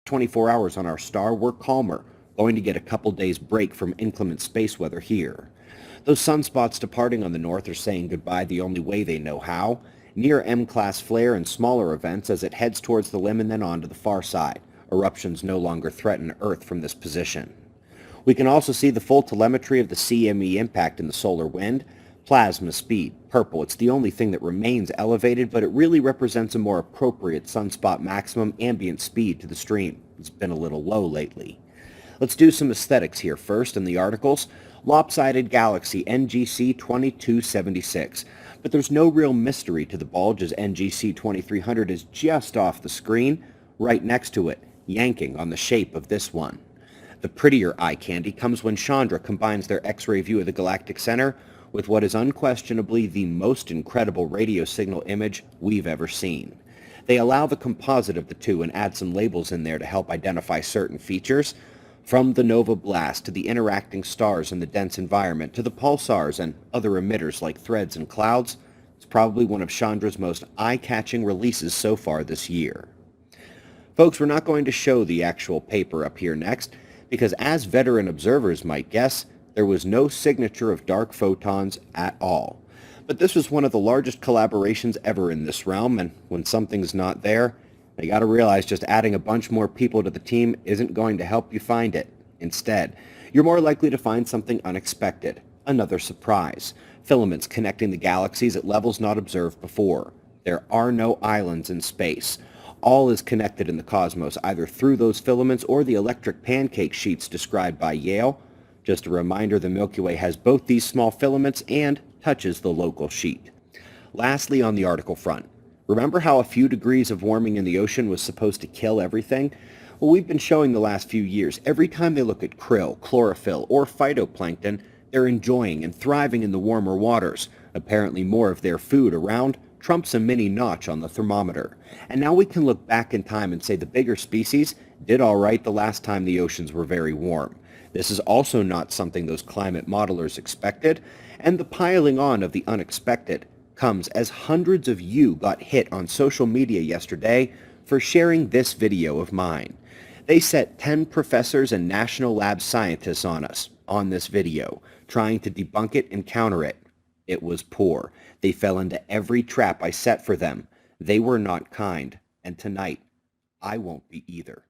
24 hours on our star, we're calmer, going to get a couple days break from inclement space weather here. Those sunspots departing on the north are saying goodbye the only way they know how, near M-class flare and smaller events as it heads towards the limb and then on to the far side. Eruptions no longer threaten Earth from this position. We can also see the full telemetry of the CME impact in the solar wind. Plasma speed, purple, it's the only thing that remains elevated, but it really represents a more appropriate sunspot maximum ambient speed to the stream. It's been a little low lately. Let's do some aesthetics here first in the articles. Lopsided galaxy NGC 2276. But there's no real mystery to the bulge as NGC 2300 is just off the screen, right next to it, yanking on the shape of this one. The prettier eye candy comes when Chandra combines their X-ray view of the galactic center with what is unquestionably the most incredible radio signal image we've ever seen. They allow the composite of the two and add some labels in there to help identify certain features, from the nova blast to the interacting stars in the dense environment to the pulsars and other emitters like threads and clouds. It's probably one of Chandra's most eye-catching releases so far this year. Folks, we're not going to show the actual paper up here next, because as veteran observers might guess, there was no signature of dark photons at all. But this was one of the largest collaborations ever in this realm, and when something's not there, you gotta realize just adding a bunch more people to the team isn't going to help you find it. Instead, you're more likely to find something unexpected, another surprise, filaments connecting the galaxies at levels not observed before. There are no islands in space. All is connected in the cosmos, either through those filaments or the electric pancake sheets described by Yale. Just a reminder, the Milky Way has both these small filaments and touches the local sheet. Lastly, on the article front, remember how a few degrees of warming in the ocean was supposed to kill everything? Well, we've been showing the last few years, every time they look at krill, chlorophyll, or phytoplankton, they're enjoying and thriving in the warmer waters. Apparently more of their food around trumps a mini notch on the thermometer. And now we can look back in time and say the bigger species did all right the last time the oceans were very warm. This is also not something those climate modelers expected, and the piling on of the unexpected comes as hundreds of you got hit on social media yesterday for sharing this video of mine. They set 10 professors and national lab scientists on us on this video, trying to debunk it and counter it. It was poor. They fell into every trap I set for them. They were not kind, and tonight, I won't be either.